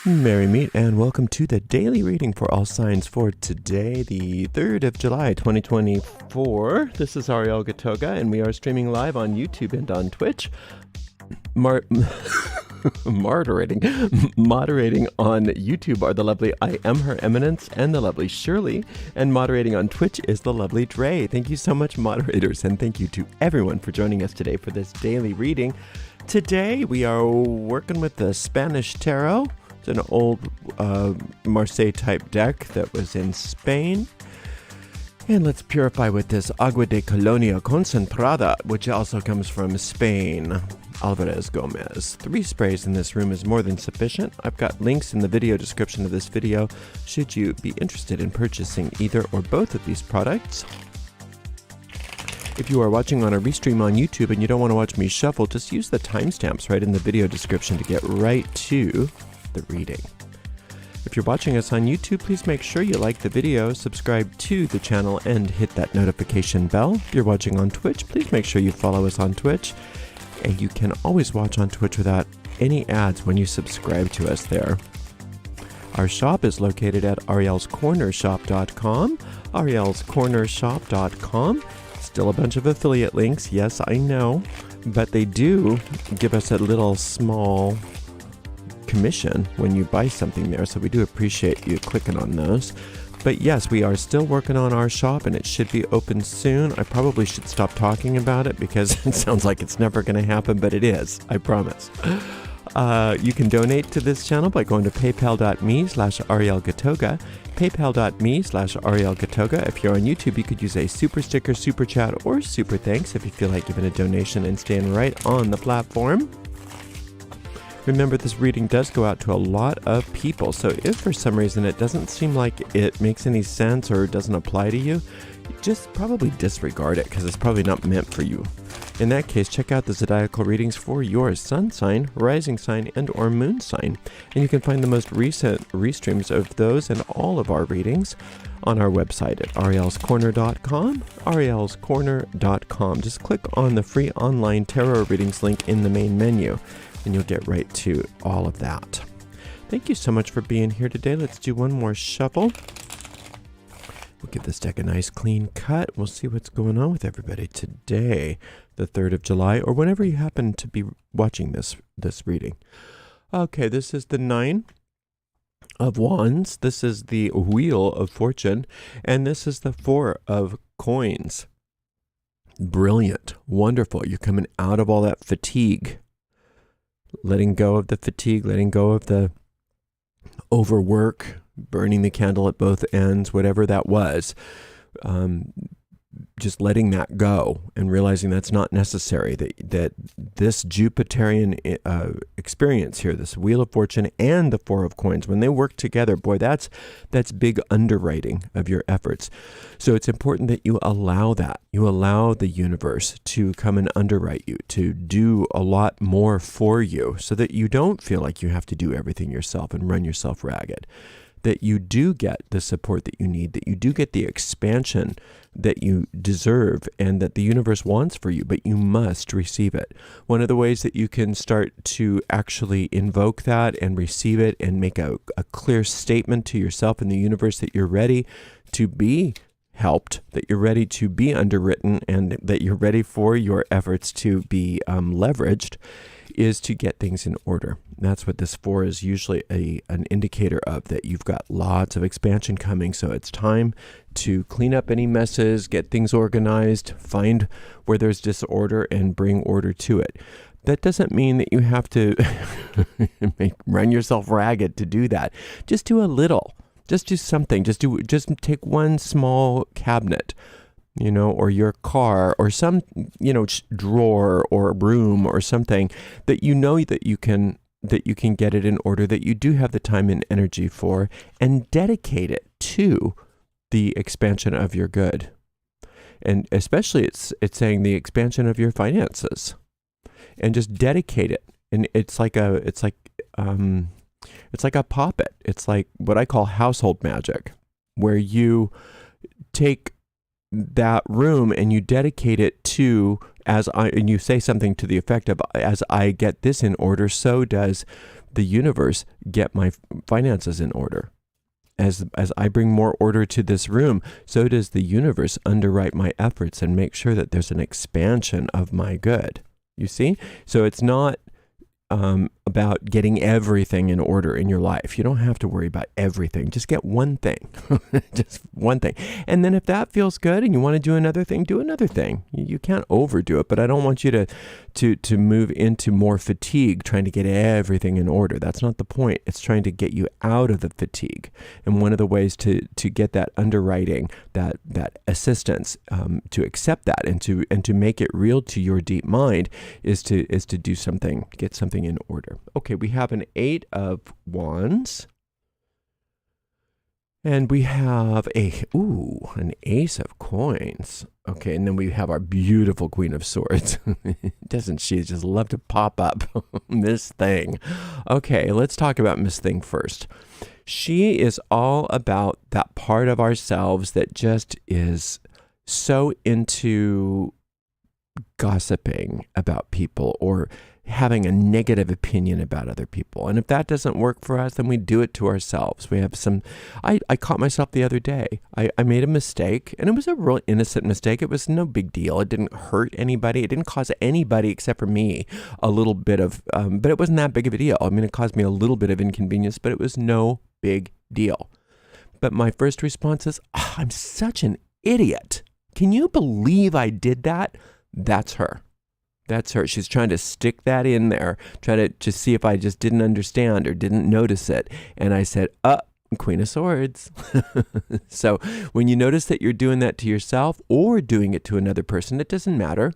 Merry meet and welcome to the daily reading for all signs for today, the 3rd of July, 2024. This is Ariel Gatoga, and we are streaming live on YouTube and on Twitch. Moderating on YouTube are the lovely I Am Her Eminence and the lovely Shirley, and moderating on Twitch is the lovely Dre. Thank you so much, moderators, and thank you to everyone for joining us today for this daily reading. Today we are working with the Spanish Tarot. It's an old Marseille type deck that was in Spain. And let's purify with this Agua de Colonia Concentrada, which also comes from Spain. Alvarez Gomez. 3 sprays in this room is more than sufficient. I've got links in the video description of this video should you be interested in purchasing either or both of these products. If you are watching on a restream on YouTube and you don't want to watch me shuffle, just use the timestamps right in the video description to get right to the reading. If you're watching us on YouTube, please make sure you like the video, subscribe to the channel, and hit that notification bell. If you're watching on Twitch, please make sure you follow us on Twitch. And you can always watch on Twitch without any ads when you subscribe to us there. Our shop is located at arielscornershop.com, arielscornershop.com. Still a bunch of affiliate links, yes, I know, but they do give us a little small commission when you buy something there, so we do appreciate you clicking on those. But yes, we are still working on our shop and it should be open soon. I probably should stop talking about it because it sounds like it's never going to happen, but it is, I promise. You can donate to this channel by going to paypal.me/arielgatoga, paypal.me/arielgatoga. If you're on YouTube, you could use a super sticker, super chat, or super thanks if you feel like giving a donation and staying right on the platform. Remember, this reading does go out to a lot of people, so if for some reason it doesn't seem like it makes any sense or doesn't apply to you, just probably disregard it because it's probably not meant for you. In that case, check out the zodiacal readings for your sun sign, rising sign, and or moon sign. And you can find the most recent restreams of those and all of our readings on our website at arielscorner.com, arielscorner.com. Just click on the free online tarot readings link in the main menu, and you'll get right to all of that. Thank you so much for being here today. Let's do one more shuffle. We'll give this deck a nice clean cut. We'll see what's going on with everybody today, the 3rd of July, or whenever you happen to be watching this reading. Okay, this is the 9 of Wands. This is the Wheel of Fortune, and this is the 4 of Coins. Brilliant, wonderful. You're coming out of all that fatigue. Letting go of the fatigue, letting go of the overwork, burning the candle at both ends, whatever that was. Just letting that go and realizing that's not necessary, that this Jupiterian experience here, this Wheel of Fortune and the 4 of Coins, when they work together, boy, that's big underwriting of your efforts. So it's important that you allow that. You allow the universe to come and underwrite you, to do a lot more for you so that you don't feel like you have to do everything yourself and run yourself ragged. That you do get the support that you need, that you do get the expansion that you deserve and that the universe wants for you, but you must receive it. One of the ways that you can start to actually invoke that and receive it and make a clear statement to yourself and the universe that you're ready to be helped, that you're ready to be underwritten, and that you're ready for your efforts to be leveraged, is to get things in order. That's what this 4 is usually an indicator of, that you've got lots of expansion coming. So it's time to clean up any messes, get things organized, find where there's disorder and bring order to it. That doesn't mean that you have to run yourself ragged to do that. Just do a little, just do something, just take one small cabinet, or your car, or some, drawer or room or something that that you can get it in order, that you do have the time and energy for, and dedicate it to the expansion of your good. And especially it's saying the expansion of your finances, and just dedicate it. And it's like a poppet. It's like what I call household magic, where you take that room and you dedicate it to, and you say something to the effect of, as I get this in order, so does the universe get my finances in order. As I bring more order to this room, so does the universe underwrite my efforts and make sure that there's an expansion of my good. You see? So it's not about getting everything in order in your life. You don't have to worry about everything. Just get one thing. Just one thing. And then if that feels good and you want to do another thing, do another thing. You can't overdo it, but I don't want you to move into more fatigue trying to get everything in order. That's not the point. It's trying to get you out of the fatigue. And one of the ways to get that underwriting, that assistance, to accept that and to make it real to your deep mind is to do something, get something in order. Okay, we have an 8 of Wands. And we have an Ace of Coins. Okay, and then we have our beautiful Queen of Swords. Doesn't she just love to pop up? Miss Thing. Okay, let's talk about Miss Thing first. She is all about that part of ourselves that just is so into gossiping about people or having a negative opinion about other people. And if that doesn't work for us, then we do it to ourselves. We have I caught myself the other day. I made a mistake, and it was a real innocent mistake. It was no big deal. It didn't hurt anybody. It didn't cause anybody except for me a little bit of, but it wasn't that big of a deal. I mean, it caused me a little bit of inconvenience, but it was no big deal. But my first response is, I'm such an idiot. Can you believe I did that? That's her. That's her. She's trying to stick that in there, trying to just see if I just didn't understand or didn't notice it. And I said, Queen of Swords. So when you notice that you're doing that to yourself or doing it to another person, it doesn't matter.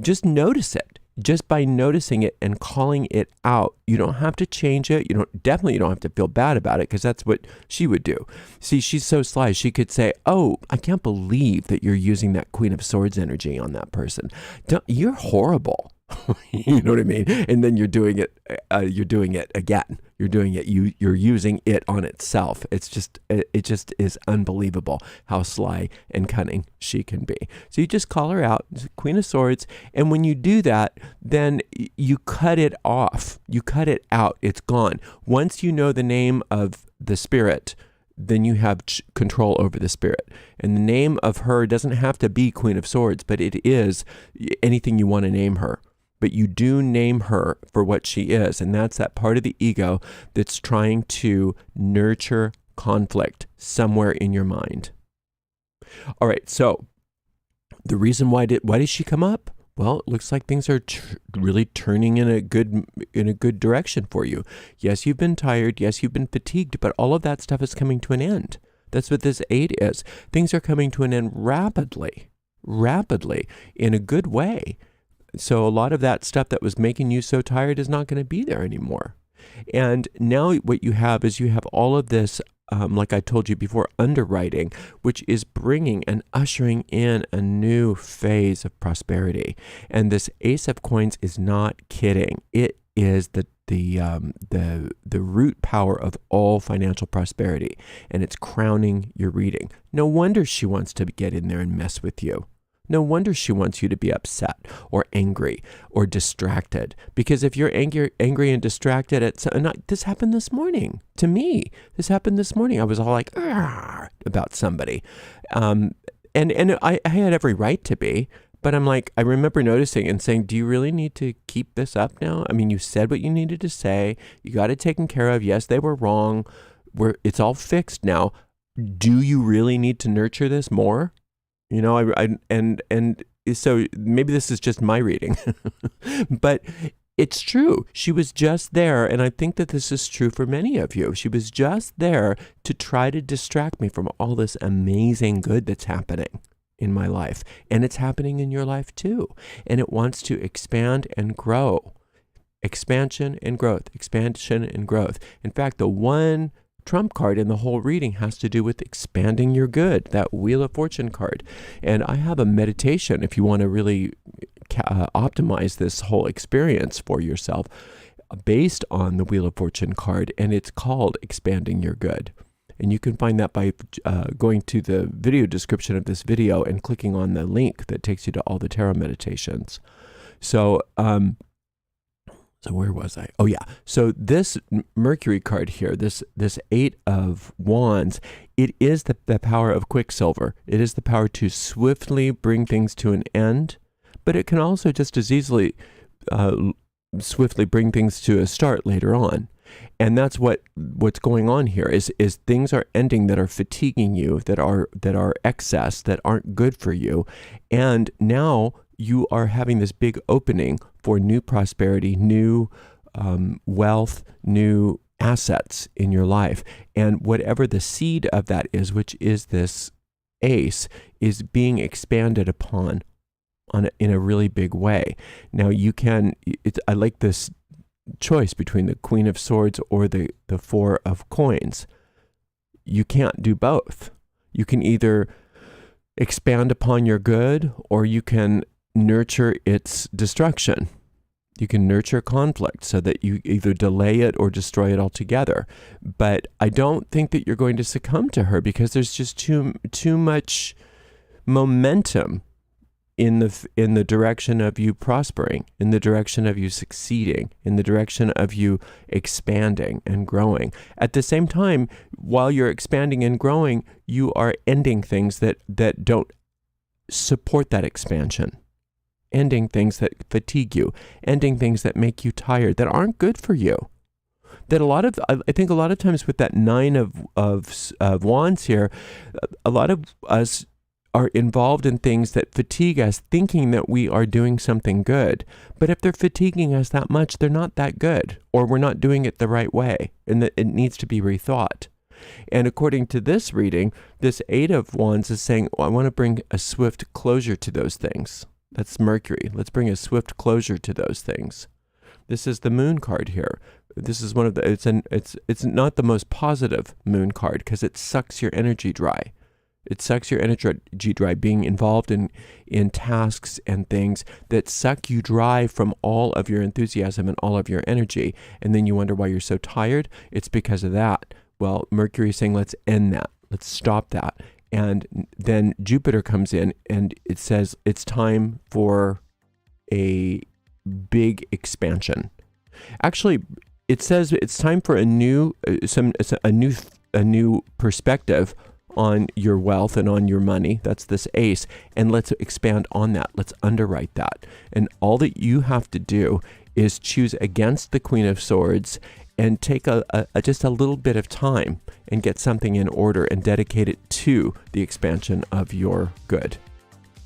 Just notice it. Just by noticing it and calling it out, you don't have to change it. You don't have to feel bad about it, because that's what she would do. See, she's so sly. She could say, I can't believe that you're using that Queen of Swords energy on that person. You're horrible. You know what I mean? And then you're doing it again. You're doing it. You're using it on itself. It just is unbelievable how sly and cunning she can be. So you just call her out, Queen of Swords. And when you do that, then you cut it off. You cut it out. It's gone. Once you know the name of the spirit, then you have control over the spirit. And the name of her doesn't have to be Queen of Swords, but it is anything you want to name her. But you do name her for what she is. And that's that part of the ego that's trying to nurture conflict somewhere in your mind. All right, so the reason why did she come up? Well, it looks like things are really turning in a good direction for you. Yes, you've been tired. Yes, you've been fatigued, but all of that stuff is coming to an end. That's what this 8 is. Things are coming to an end rapidly, in a good way. So a lot of that stuff that was making you so tired is not going to be there anymore. And now what you have is all of this, like I told you before, underwriting, which is bringing and ushering in a new phase of prosperity. And this Ace of Coins is not kidding. It is the root power of all financial prosperity, and it's crowning your reading. No wonder she wants to get in there and mess with you. No wonder she wants you to be upset or angry or distracted. Because if you're angry and distracted this happened this morning to me. This happened this morning. I was all like, about somebody. And I had every right to be. But I'm like, I remember noticing and saying, do you really need to keep this up now? I mean, you said what you needed to say. You got it taken care of. Yes, they were wrong. It's all fixed now. Do you really need to nurture this more? You know, and so maybe this is just my reading, but it's true. She was just there, and I think that this is true for many of you. She was just there to try to distract me from all this amazing good that's happening in my life, and it's happening in your life too. And it wants to expand and grow. Expansion and growth, expansion and growth. In fact, the one trump card in the whole reading has to do with expanding your good, that Wheel of Fortune card. And I have a meditation if you want to really optimize this whole experience for yourself based on the Wheel of Fortune card, and it's called Expanding Your Good. And you can find that by going to the video description of this video and clicking on the link that takes you to all the tarot meditations. So So where was I? Oh yeah. So this Mercury card here, this Eight of Wands, it is the power of Quicksilver. It is the power to swiftly bring things to an end, but it can also just as easily swiftly bring things to a start later on. And that's what's going on here is things are ending that are fatiguing you, that are excess, that aren't good for you. And now you are having this big opening for new prosperity, new wealth, new assets in your life. And whatever the seed of that is, which is this ace, is being expanded upon in a really big way. Now you can, I like this choice between the Queen of Swords or the Four of Coins. You can't do both. You can either expand upon your good, or you can nurture its destruction. You can nurture conflict so that you either delay it or destroy it altogether. But I don't think that you're going to succumb to her, because there's just too much momentum in the direction of you prospering, in the direction of you succeeding, in the direction of you expanding and growing. At the same time, while you're expanding and growing, you are ending things that don't support that expansion, ending things that fatigue you, ending things that make you tired, that aren't good for you. That I think a lot of times with that Nine of Wands here, a lot of us are involved in things that fatigue us, thinking that we are doing something good. But if they're fatiguing us that much, they're not that good, or we're not doing it the right way, and that it needs to be rethought. And according to this reading, this Eight of Wands is saying, I want to bring a swift closure to those things. That's Mercury. Let's bring a swift closure to those things. This is the Moon card here. This is one of the, it's not the most positive Moon card, because it sucks your energy dry. It sucks your energy dry, being involved in tasks and things that suck you dry from all of your enthusiasm and all of your energy. And then you wonder why you're so tired. It's because of that. Well, Mercury is saying, let's end that. Let's stop that. And then Jupiter comes in and it says it's time for a big expansion. Actually, it says it's time for a new perspective on your wealth and on your money. That's this ace. And let's expand on that. Let's underwrite that. And all that you have to do is choose against the Queen of Swords and take just a little bit of time and get something in order and dedicate it to the expansion of your good.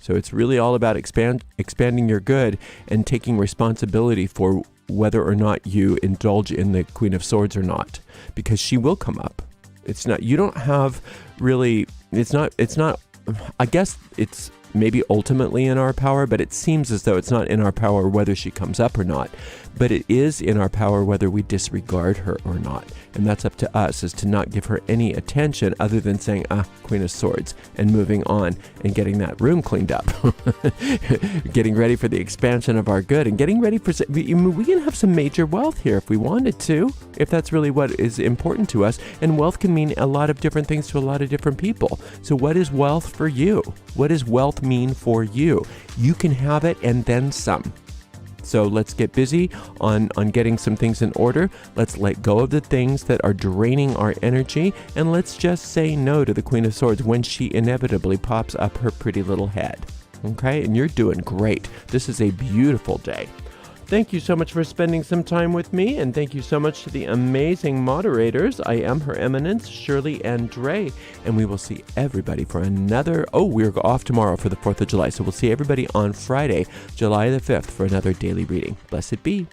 So it's really all about expanding your good and taking responsibility for whether or not you indulge in the Queen of Swords or not, because she will come up. It's not, you don't have really, it's not, I guess it's maybe ultimately in our power, but it seems as though it's not in our power whether she comes up or not. But it is in our power whether we disregard her or not. And that's up to us, is to not give her any attention other than saying, Queen of Swords, and moving on and getting that room cleaned up. Getting ready for the expansion of our good, and getting ready for, we can have some major wealth here if we wanted to, if that's really what is important to us. And wealth can mean a lot of different things to a lot of different people. So what is wealth for you? What does wealth mean for you? You can have it and then some. So let's get busy on getting some things in order. Let's let go of the things that are draining our energy, and let's just say no to the Queen of Swords when she inevitably pops up her pretty little head. Okay? And you're doing great. This is a beautiful day. Thank you so much for spending some time with me, and thank you so much to the amazing moderators. I am Her Eminence, Shirley and Dre, and we will see everybody for another, we're off tomorrow for the 4th of July, so we'll see everybody on Friday, July the 5th for another daily reading. Blessed be.